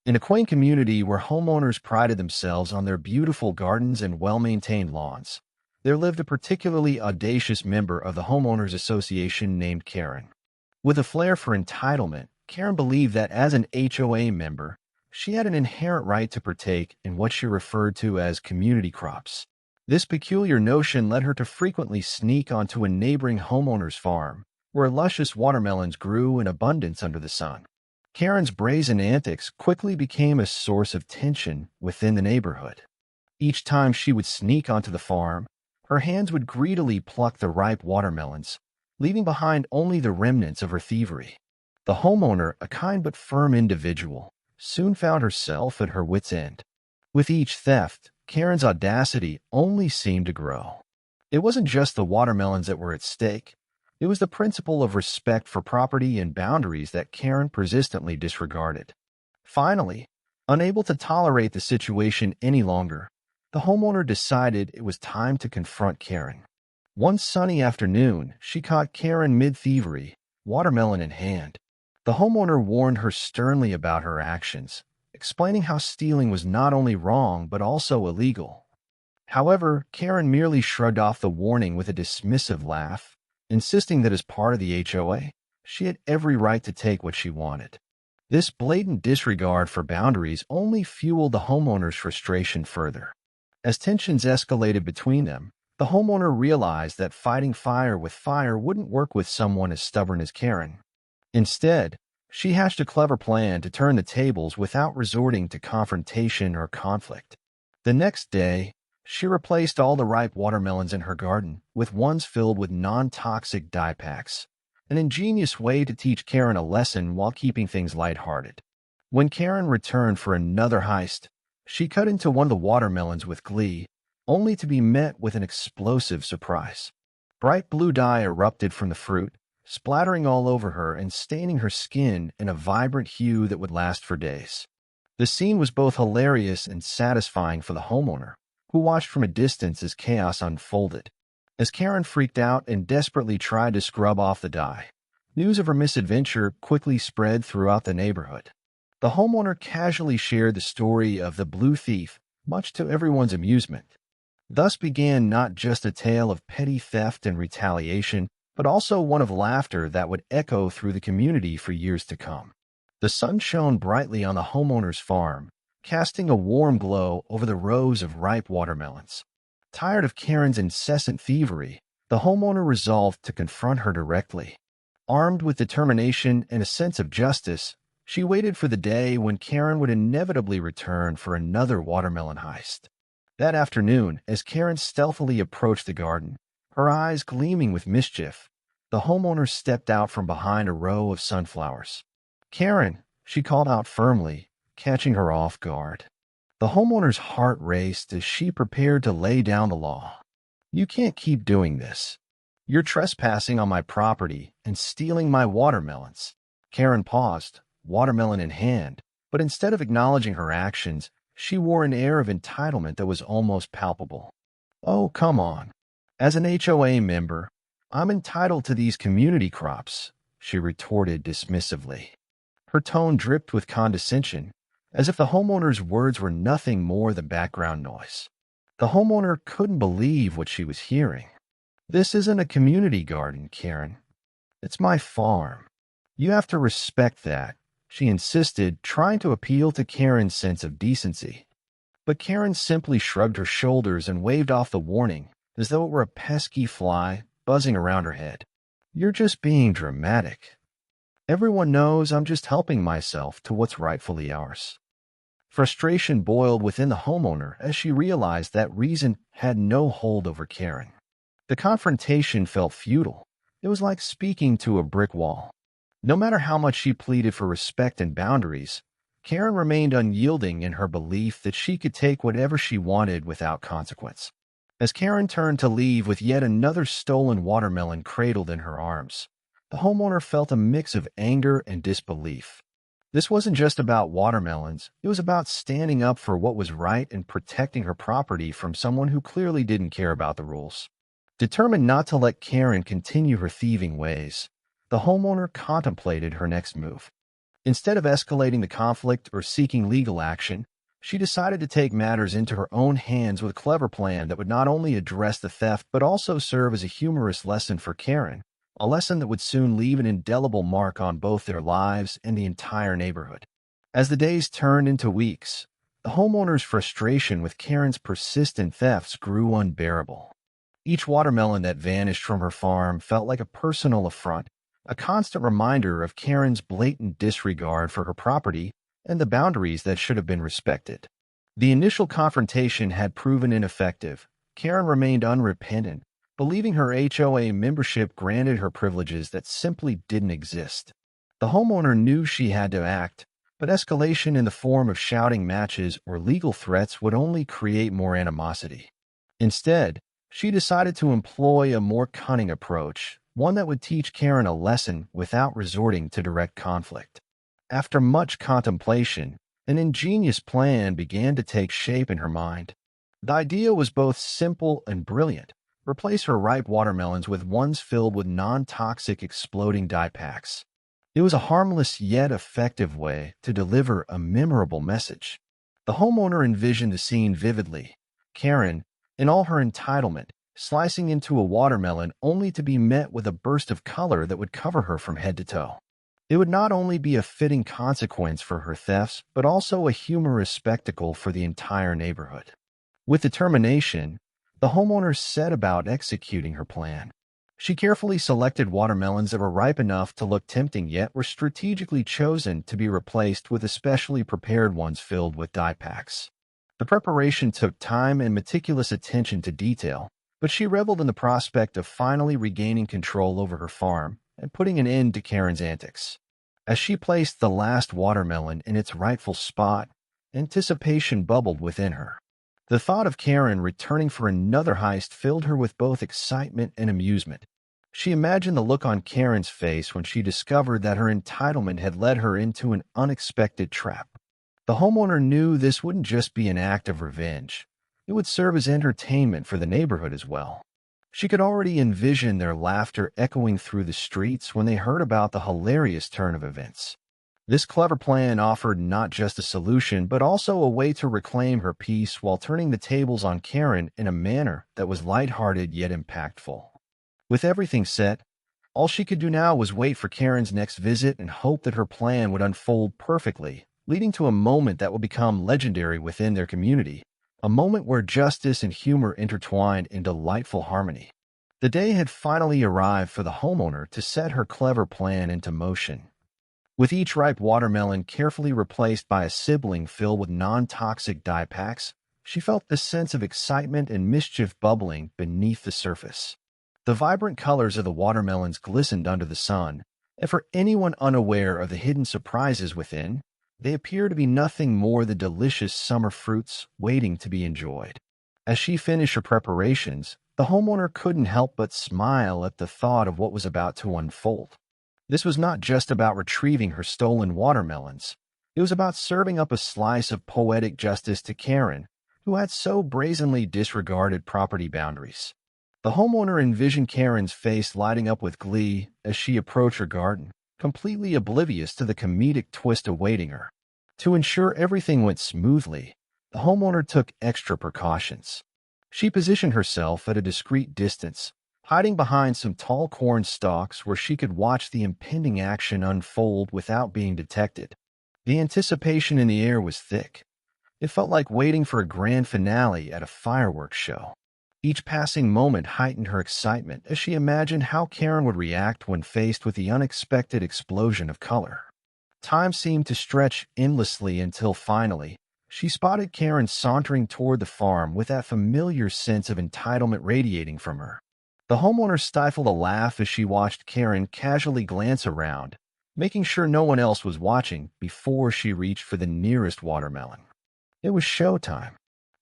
In a quaint community where homeowners prided themselves on their beautiful gardens and well-maintained lawns, there lived a particularly audacious member of the homeowners association named Karen. With a flair for entitlement, Karen believed that as an HOA member, she had an inherent right to partake in what she referred to as community crops. This peculiar notion led her to frequently sneak onto a neighboring homeowner's farm, where luscious watermelons grew in abundance under the sun. Karen's brazen antics quickly became a source of tension within the neighborhood. Each time she would sneak onto the farm, her hands would greedily pluck the ripe watermelons, leaving behind only the remnants of her thievery. The homeowner, a kind but firm individual, soon found herself at her wits' end. With each theft, Karen's audacity only seemed to grow. It wasn't just the watermelons that were at stake. It was the principle of respect for property and boundaries that Karen persistently disregarded. Finally, unable to tolerate the situation any longer, the homeowner decided it was time to confront Karen. One sunny afternoon, she caught Karen mid-thievery, watermelon in hand. The homeowner warned her sternly about her actions, explaining how stealing was not only wrong but also illegal. However, Karen merely shrugged off the warning with a dismissive laugh, insisting that as part of the HOA, she had every right to take what she wanted. This blatant disregard for boundaries only fueled the homeowner's frustration further. As tensions escalated between them, the homeowner realized that fighting fire with fire wouldn't work with someone as stubborn as Karen. Instead, she hatched a clever plan to turn the tables without resorting to confrontation or conflict. The next day, she replaced all the ripe watermelons in her garden with ones filled with non-toxic dye packs, an ingenious way to teach Karen a lesson while keeping things lighthearted. When Karen returned for another heist, she cut into one of the watermelons with glee, only to be met with an explosive surprise. Bright blue dye erupted from the fruit, splattering all over her and staining her skin in a vibrant hue that would last for days. The scene was both hilarious and satisfying for the homeowner, who watched from a distance as chaos unfolded. As Karen freaked out and desperately tried to scrub off the dye, news of her misadventure quickly spread throughout the neighborhood. The homeowner casually shared the story of the blue thief, much to everyone's amusement. Thus began not just a tale of petty theft and retaliation, but also one of laughter that would echo through the community for years to come. The sun shone brightly on the homeowner's farm, casting a warm glow over the rows of ripe watermelons. Tired of Karen's incessant thievery, the homeowner resolved to confront her directly. Armed with determination and a sense of justice, she waited for the day when Karen would inevitably return for another watermelon heist. That afternoon, as Karen stealthily approached the garden, her eyes gleaming with mischief, the homeowner stepped out from behind a row of sunflowers. "Karen," she called out firmly, catching her off guard. The homeowner's heart raced as she prepared to lay down the law. "You can't keep doing this. You're trespassing on my property and stealing my watermelons." Karen paused, watermelon in hand, but instead of acknowledging her actions, she wore an air of entitlement that was almost palpable. "Oh, come on. As an HOA member, I'm entitled to these community crops," she retorted dismissively. Her tone dripped with condescension, as if the homeowner's words were nothing more than background noise. The homeowner couldn't believe what she was hearing. "This isn't a community garden, Karen. It's my farm. You have to respect that," she insisted, trying to appeal to Karen's sense of decency. But Karen simply shrugged her shoulders and waved off the warning, as though it were a pesky fly buzzing around her head. "You're just being dramatic. Everyone knows I'm just helping myself to what's rightfully ours." Frustration boiled within the homeowner as she realized that reason had no hold over Karen. The confrontation felt futile. It was like speaking to a brick wall. No matter how much she pleaded for respect and boundaries, Karen remained unyielding in her belief that she could take whatever she wanted without consequence. As Karen turned to leave with yet another stolen watermelon cradled in her arms, the homeowner felt a mix of anger and disbelief. This wasn't just about watermelons, it was about standing up for what was right and protecting her property from someone who clearly didn't care about the rules. Determined not to let Karen continue her thieving ways, the homeowner contemplated her next move. Instead of escalating the conflict or seeking legal action, she decided to take matters into her own hands with a clever plan that would not only address the theft but also serve as a humorous lesson for Karen, a lesson that would soon leave an indelible mark on both their lives and the entire neighborhood. As the days turned into weeks, the homeowner's frustration with Karen's persistent thefts grew unbearable. Each watermelon that vanished from her farm felt like a personal affront, a constant reminder of Karen's blatant disregard for her property and the boundaries that should have been respected. The initial confrontation had proven ineffective. Karen remained unrepentant, believing her HOA membership granted her privileges that simply didn't exist. The homeowner knew she had to act, but escalation in the form of shouting matches or legal threats would only create more animosity. Instead, she decided to employ a more cunning approach, one that would teach Karen a lesson without resorting to direct conflict. After much contemplation, an ingenious plan began to take shape in her mind. The idea was both simple and brilliant. Replace her ripe watermelons with ones filled with non-toxic exploding dye packs. It was a harmless yet effective way to deliver a memorable message. The homeowner envisioned the scene vividly. Karen, in all her entitlement, slicing into a watermelon only to be met with a burst of color that would cover her from head to toe. It would not only be a fitting consequence for her thefts, but also a humorous spectacle for the entire neighborhood. With determination, the homeowner set about executing her plan. She carefully selected watermelons that were ripe enough to look tempting yet were strategically chosen to be replaced with especially prepared ones filled with dye packs. The preparation took time and meticulous attention to detail, but she reveled in the prospect of finally regaining control over her farm and putting an end to Karen's antics. As she placed the last watermelon in its rightful spot, anticipation bubbled within her. The thought of Karen returning for another heist filled her with both excitement and amusement. She imagined the look on Karen's face when she discovered that her entitlement had led her into an unexpected trap. The homeowner knew this wouldn't just be an act of revenge. It would serve as entertainment for the neighborhood as well. She could already envision their laughter echoing through the streets when they heard about the hilarious turn of events. This clever plan offered not just a solution, but also a way to reclaim her peace while turning the tables on Karen in a manner that was lighthearted yet impactful. With everything set, all she could do now was wait for Karen's next visit and hope that her plan would unfold perfectly, leading to a moment that would become legendary within their community, a moment where justice and humor intertwined in delightful harmony. The day had finally arrived for the homeowner to set her clever plan into motion. With each ripe watermelon carefully replaced by a sibling filled with non-toxic dye packs, she felt the sense of excitement and mischief bubbling beneath the surface. The vibrant colors of the watermelons glistened under the sun, and for anyone unaware of the hidden surprises within, they appear to be nothing more than delicious summer fruits waiting to be enjoyed. As she finished her preparations, the homeowner couldn't help but smile at the thought of what was about to unfold. This was not just about retrieving her stolen watermelons. It was about serving up a slice of poetic justice to Karen, who had so brazenly disregarded property boundaries. The homeowner envisioned Karen's face lighting up with glee as she approached her garden, completely oblivious to the comedic twist awaiting her. To ensure everything went smoothly, the homeowner took extra precautions. She positioned herself at a discreet distance, hiding behind some tall corn stalks where she could watch the impending action unfold without being detected. The anticipation in the air was thick. It felt like waiting for a grand finale at a fireworks show. Each passing moment heightened her excitement as she imagined how Karen would react when faced with the unexpected explosion of color. Time seemed to stretch endlessly until finally, she spotted Karen sauntering toward the farm with that familiar sense of entitlement radiating from her. The homeowner stifled a laugh as she watched Karen casually glance around, making sure no one else was watching before she reached for the nearest watermelon. It was showtime.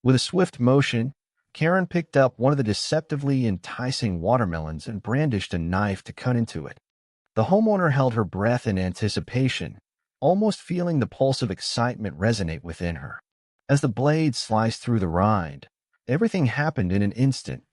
With a swift motion, Karen picked up one of the deceptively enticing watermelons and brandished a knife to cut into it. The homeowner held her breath in anticipation, almost feeling the pulse of excitement resonate within her. As the blade sliced through the rind, everything happened in an instant.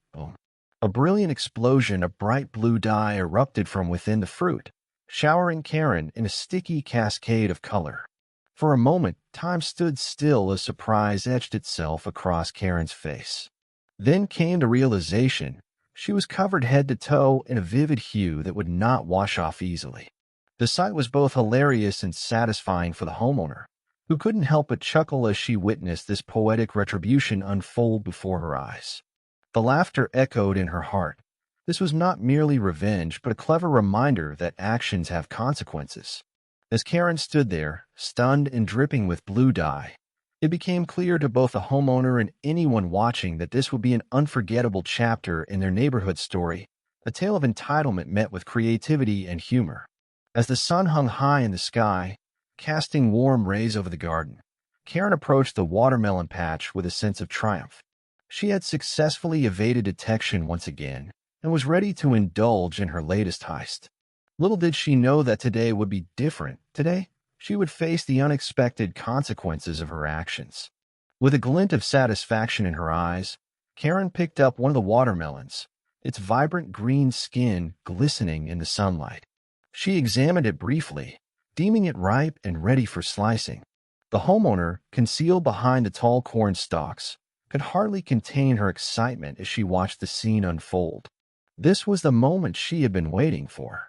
A brilliant explosion of bright blue dye erupted from within the fruit, showering Karen in a sticky cascade of color. For a moment, time stood still as surprise etched itself across Karen's face. Then came the realization. She was covered head to toe in a vivid hue that would not wash off easily. The sight was both hilarious and satisfying for the homeowner, who couldn't help but chuckle as she witnessed this poetic retribution unfold before her eyes. The laughter echoed in her heart. This was not merely revenge, but a clever reminder that actions have consequences. As Karen stood there, stunned and dripping with blue dye, it became clear to both the homeowner and anyone watching that this would be an unforgettable chapter in their neighborhood story, a tale of entitlement met with creativity and humor. As the sun hung high in the sky, casting warm rays over the garden, Karen approached the watermelon patch with a sense of triumph. She had successfully evaded detection once again and was ready to indulge in her latest heist. Little did she know that today would be different. Today, she would face the unexpected consequences of her actions. With a glint of satisfaction in her eyes, Karen picked up one of the watermelons, its vibrant green skin glistening in the sunlight. She examined it briefly, deeming it ripe and ready for slicing. The homeowner, concealed behind the tall corn stalks, could hardly contain her excitement as she watched the scene unfold. This was the moment she had been waiting for.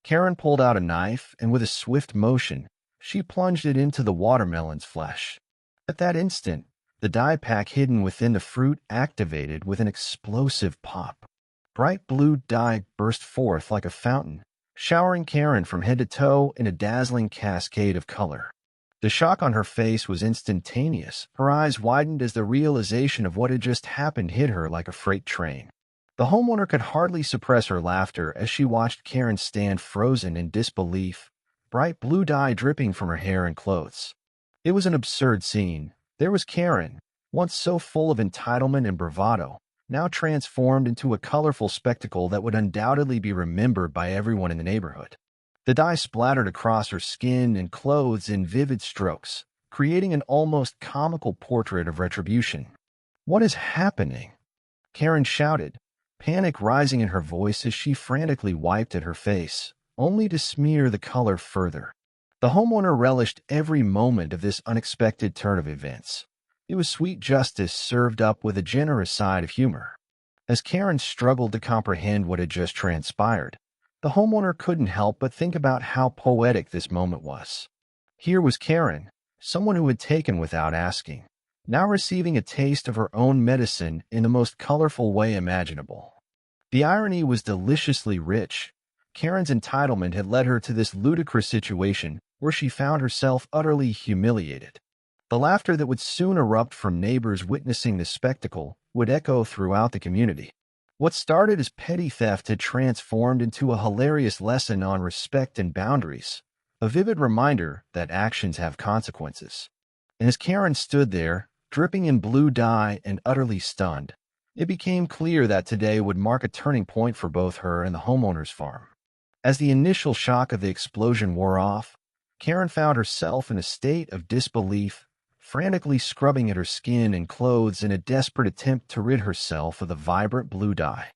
Karen pulled out a knife, and with a swift motion, she plunged it into the watermelon's flesh. At that instant, the dye pack hidden within the fruit activated with an explosive pop. Bright blue dye burst forth like a fountain, showering Karen from head to toe in a dazzling cascade of color. The shock on her face was instantaneous. Her eyes widened as the realization of what had just happened hit her like a freight train. The homeowner could hardly suppress her laughter as she watched Karen stand frozen in disbelief, bright blue dye dripping from her hair and clothes. It was an absurd scene. There was Karen, once so full of entitlement and bravado, now transformed into a colorful spectacle that would undoubtedly be remembered by everyone in the neighborhood. The dye splattered across her skin and clothes in vivid strokes, creating an almost comical portrait of retribution. "What is happening?" Karen shouted, panic rising in her voice as she frantically wiped at her face, only to smear the color further. The homeowner relished every moment of this unexpected turn of events. It was sweet justice served up with a generous side of humor. As Karen struggled to comprehend what had just transpired, the homeowner couldn't help but think about how poetic this moment was. Here was Karen, someone who had taken without asking, now receiving a taste of her own medicine in the most colorful way imaginable. The irony was deliciously rich. Karen's entitlement had led her to this ludicrous situation where she found herself utterly humiliated. The laughter that would soon erupt from neighbors witnessing the spectacle would echo throughout the community. What started as petty theft had transformed into a hilarious lesson on respect and boundaries, a vivid reminder that actions have consequences. And as Karen stood there, dripping in blue dye and utterly stunned, it became clear that today would mark a turning point for both her and the homeowner's farm. As the initial shock of the explosion wore off, Karen found herself in a state of disbelief, frantically scrubbing at her skin and clothes in a desperate attempt to rid herself of the vibrant blue dye.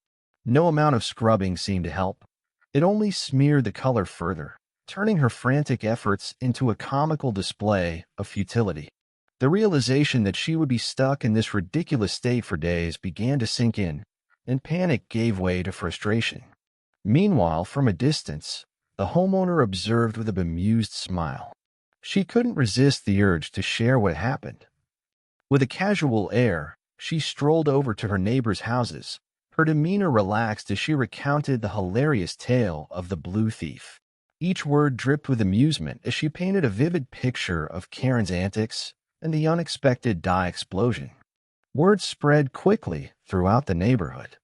No amount of scrubbing seemed to help. It only smeared the color further, turning her frantic efforts into a comical display of futility. The realization that she would be stuck in this ridiculous state for days began to sink in, and panic gave way to frustration. Meanwhile, from a distance, the homeowner observed with a bemused smile. She couldn't resist the urge to share what happened. With a casual air, she strolled over to her neighbors' houses, her demeanor relaxed as she recounted the hilarious tale of the blue thief. Each word dripped with amusement as she painted a vivid picture of Karen's antics and the unexpected dye explosion. Word spread quickly throughout the neighborhood.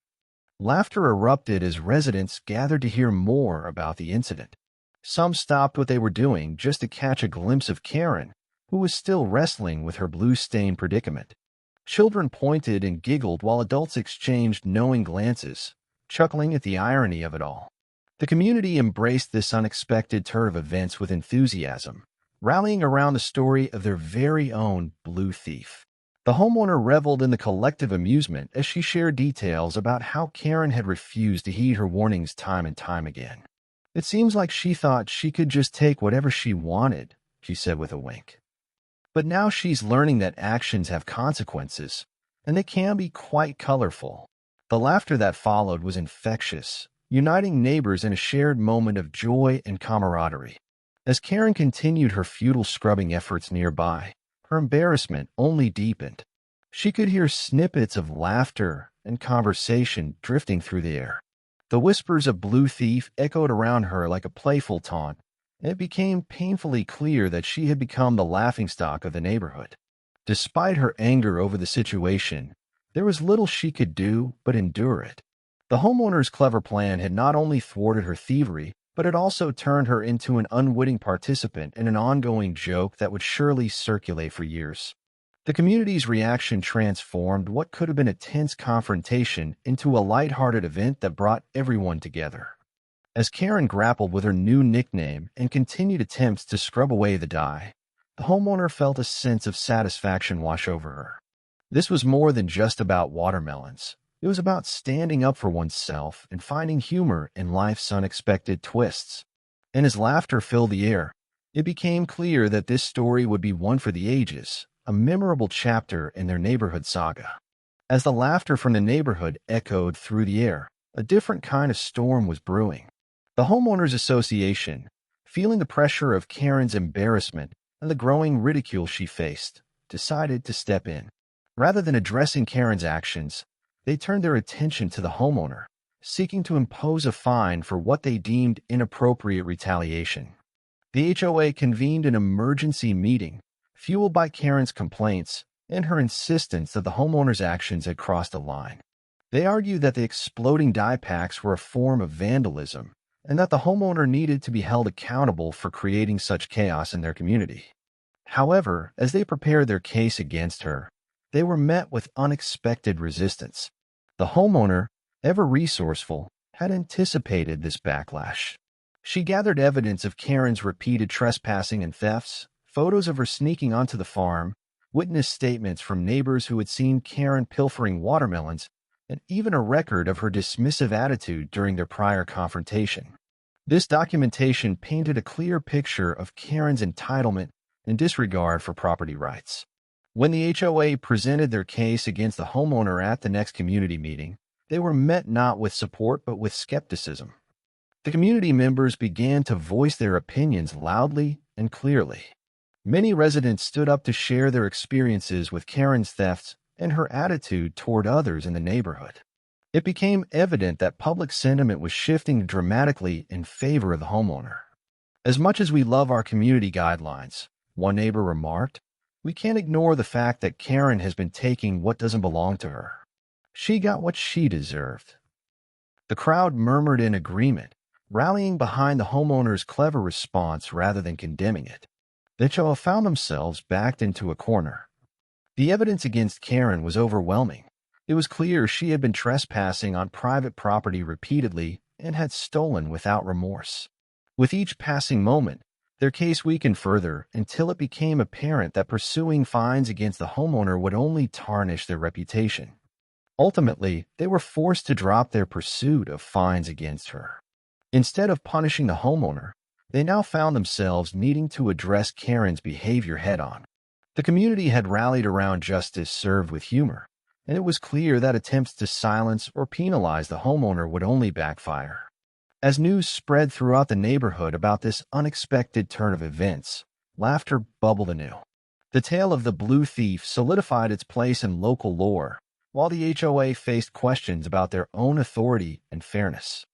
Laughter erupted as residents gathered to hear more about the incident. Some stopped what they were doing just to catch a glimpse of Karen, who was still wrestling with her blue-stained predicament. Children pointed and giggled while adults exchanged knowing glances, chuckling at the irony of it all. The community embraced this unexpected turn of events with enthusiasm, rallying around the story of their very own blue thief. The homeowner reveled in the collective amusement as she shared details about how Karen had refused to heed her warnings time and time again. It seems like she thought she could just take whatever she wanted, she said with a wink. But now she's learning that actions have consequences, and they can be quite colorful. The laughter that followed was infectious, uniting neighbors in a shared moment of joy and camaraderie. As Karen continued her futile scrubbing efforts nearby, her embarrassment only deepened. She could hear snippets of laughter and conversation drifting through the air. The whispers of Blue Thief echoed around her like a playful taunt, and it became painfully clear that she had become the laughingstock of the neighborhood. Despite her anger over the situation, there was little she could do but endure it. The homeowner's clever plan had not only thwarted her thievery, but it also turned her into an unwitting participant in an ongoing joke that would surely circulate for years. The community's reaction transformed what could have been a tense confrontation into a lighthearted event that brought everyone together. As Karen grappled with her new nickname and continued attempts to scrub away the dye, the homeowner felt a sense of satisfaction wash over her. This was more than just about watermelons. It was about standing up for oneself and finding humor in life's unexpected twists. And as laughter filled the air, it became clear that this story would be one for the ages, a memorable chapter in their neighborhood saga. As the laughter from the neighborhood echoed through the air, a different kind of storm was brewing. The homeowners association, feeling the pressure of Karen's embarrassment and the growing ridicule she faced, decided to step in. Rather than addressing Karen's actions, they turned their attention to the homeowner, seeking to impose a fine for what they deemed inappropriate retaliation. The HOA convened an emergency meeting, fueled by Karen's complaints and her insistence that the homeowner's actions had crossed a line. They argued that the exploding dye packs were a form of vandalism and that the homeowner needed to be held accountable for creating such chaos in their community. However, as they prepared their case against her, they were met with unexpected resistance. The homeowner, ever resourceful, had anticipated this backlash. She gathered evidence of Karen's repeated trespassing and thefts, photos of her sneaking onto the farm, witness statements from neighbors who had seen Karen pilfering watermelons, and even a record of her dismissive attitude during their prior confrontation. This documentation painted a clear picture of Karen's entitlement and disregard for property rights. When the HOA presented their case against the homeowner at the next community meeting, they were met not with support but with skepticism. The community members began to voice their opinions loudly and clearly. Many residents stood up to share their experiences with Karen's thefts and her attitude toward others in the neighborhood. It became evident that public sentiment was shifting dramatically in favor of the homeowner. As much as we love our community guidelines, one neighbor remarked, we can't ignore the fact that Karen has been taking what doesn't belong to her. She got what she deserved. The crowd murmured in agreement, rallying behind the homeowner's clever response rather than condemning it. The HOA found themselves backed into a corner. The evidence against Karen was overwhelming. It was clear she had been trespassing on private property repeatedly and had stolen without remorse. With each passing moment, their case weakened further until it became apparent that pursuing fines against the homeowner would only tarnish their reputation. Ultimately, they were forced to drop their pursuit of fines against her. Instead of punishing the homeowner, they now found themselves needing to address Karen's behavior head-on. The community had rallied around justice served with humor, and it was clear that attempts to silence or penalize the homeowner would only backfire. As news spread throughout the neighborhood about this unexpected turn of events, laughter bubbled anew. The tale of the Blue Thief solidified its place in local lore, while the HOA faced questions about their own authority and fairness.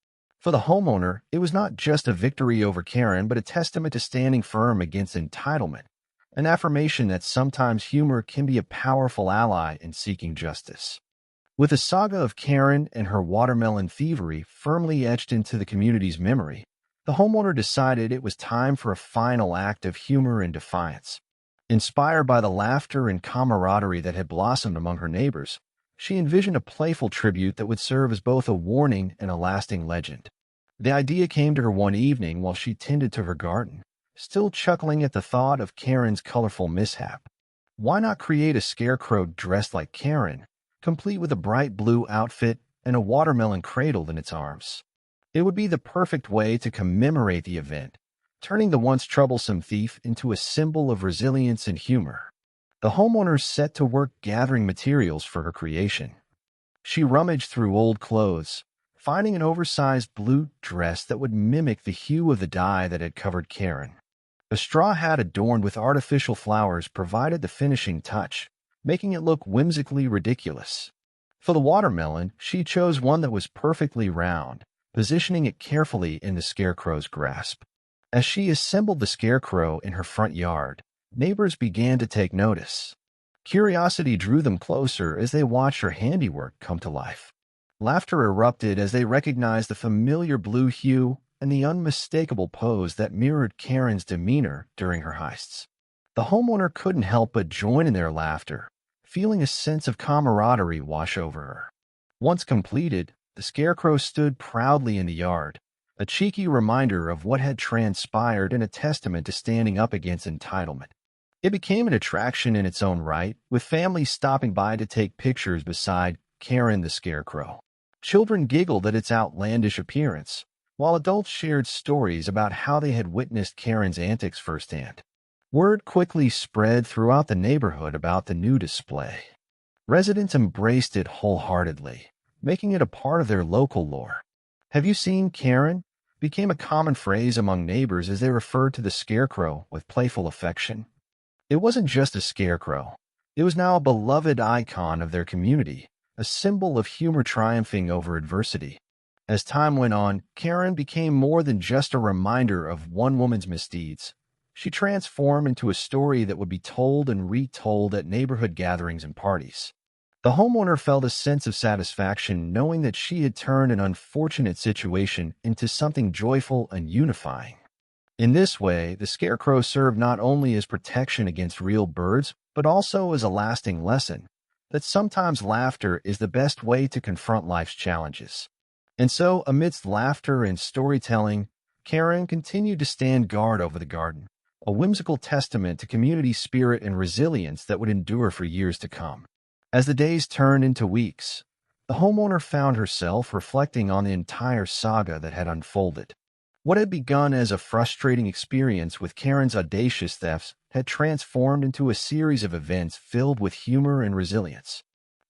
For the homeowner, it was not just a victory over Karen, but a testament to standing firm against entitlement, an affirmation that sometimes humor can be a powerful ally in seeking justice. With the saga of Karen and her watermelon thievery firmly etched into the community's memory, the homeowner decided it was time for a final act of humor and defiance. Inspired by the laughter and camaraderie that had blossomed among her neighbors, she envisioned a playful tribute that would serve as both a warning and a lasting legend. The idea came to her one evening while she tended to her garden, still chuckling at the thought of Karen's colorful mishap. Why not create a scarecrow dressed like Karen, complete with a bright blue outfit and a watermelon cradled in its arms? It would be the perfect way to commemorate the event, turning the once troublesome thief into a symbol of resilience and humor. The homeowner set to work gathering materials for her creation. She rummaged through old clothes, finding an oversized blue dress that would mimic the hue of the dye that had covered Karen. A straw hat adorned with artificial flowers provided the finishing touch, making it look whimsically ridiculous. For the watermelon, she chose one that was perfectly round, positioning it carefully in the scarecrow's grasp. As she assembled the scarecrow in her front yard, neighbors began to take notice. Curiosity drew them closer as they watched her handiwork come to life. Laughter erupted as they recognized the familiar blue hue and the unmistakable pose that mirrored Karen's demeanor during her heists. The homeowner couldn't help but join in their laughter, feeling a sense of camaraderie wash over her. Once completed, the scarecrow stood proudly in the yard, a cheeky reminder of what had transpired and a testament to standing up against entitlement. It became an attraction in its own right, with families stopping by to take pictures beside Karen the Scarecrow. Children giggled at its outlandish appearance, while adults shared stories about how they had witnessed Karen's antics firsthand. Word quickly spread throughout the neighborhood about the new display. Residents embraced it wholeheartedly, making it a part of their local lore. "Have you seen Karen?" became a common phrase among neighbors as they referred to the scarecrow with playful affection. It wasn't just a scarecrow. It was now a beloved icon of their community, a symbol of humor triumphing over adversity. As time went on, Karen became more than just a reminder of one woman's misdeeds. She transformed into a story that would be told and retold at neighborhood gatherings and parties. The homeowner felt a sense of satisfaction knowing that she had turned an unfortunate situation into something joyful and unifying. In this way, the scarecrow served not only as protection against real birds, but also as a lasting lesson that sometimes laughter is the best way to confront life's challenges. And so, amidst laughter and storytelling, Karen continued to stand guard over the garden, a whimsical testament to community spirit and resilience that would endure for years to come. As the days turned into weeks, the homeowner found herself reflecting on the entire saga that had unfolded. What had begun as a frustrating experience with Karen's audacious thefts had transformed into a series of events filled with humor and resilience.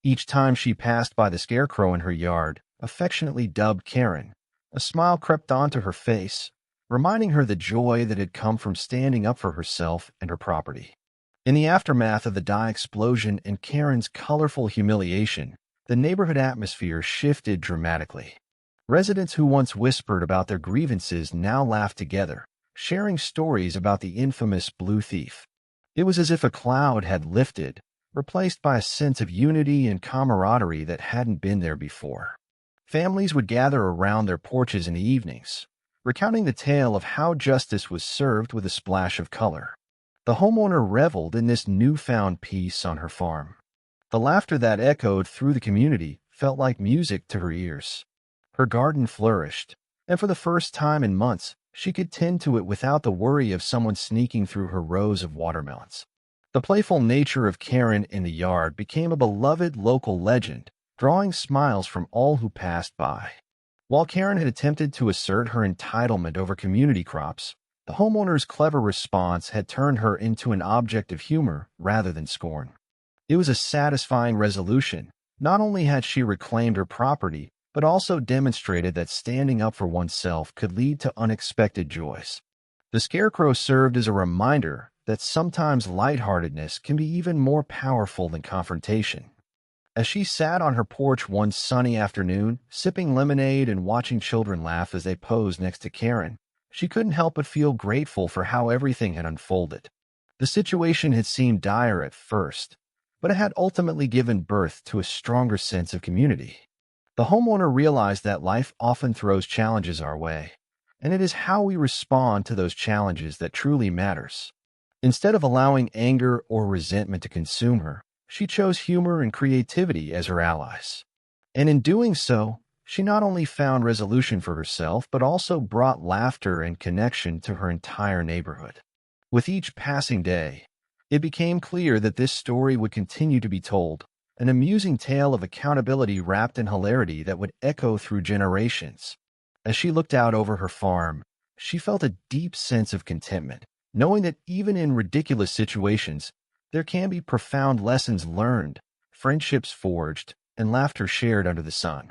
Each time she passed by the scarecrow in her yard, affectionately dubbed Karen, a smile crept onto her face, reminding her the joy that had come from standing up for herself and her property. In the aftermath of the dye explosion and Karen's colorful humiliation, the neighborhood atmosphere shifted dramatically. Residents who once whispered about their grievances now laughed together, sharing stories about the infamous blue thief. It was as if a cloud had lifted, replaced by a sense of unity and camaraderie that hadn't been there before. Families would gather around their porches in the evenings, recounting the tale of how justice was served with a splash of color. The homeowner reveled in this newfound peace on her farm. The laughter that echoed through the community felt like music to her ears. Her garden flourished, and for the first time in months, she could tend to it without the worry of someone sneaking through her rows of watermelons. The playful nature of Karen in the yard became a beloved local legend, drawing smiles from all who passed by. While Karen had attempted to assert her entitlement over community crops, the homeowner's clever response had turned her into an object of humor rather than scorn. It was a satisfying resolution. Not only had she reclaimed her property, but also demonstrated that standing up for oneself could lead to unexpected joys. The scarecrow served as a reminder that sometimes lightheartedness can be even more powerful than confrontation. As she sat on her porch one sunny afternoon, sipping lemonade and watching children laugh as they posed next to Karen, she couldn't help but feel grateful for how everything had unfolded. The situation had seemed dire at first, but it had ultimately given birth to a stronger sense of community. The homeowner realized that life often throws challenges our way, and it is how we respond to those challenges that truly matters. Instead of allowing anger or resentment to consume her, she chose humor and creativity as her allies. And in doing so, she not only found resolution for herself, but also brought laughter and connection to her entire neighborhood. With each passing day, it became clear that this story would continue to be told, an amusing tale of accountability wrapped in hilarity that would echo through generations. As she looked out over her farm, she felt a deep sense of contentment, knowing that even in ridiculous situations, there can be profound lessons learned, friendships forged, and laughter shared under the sun.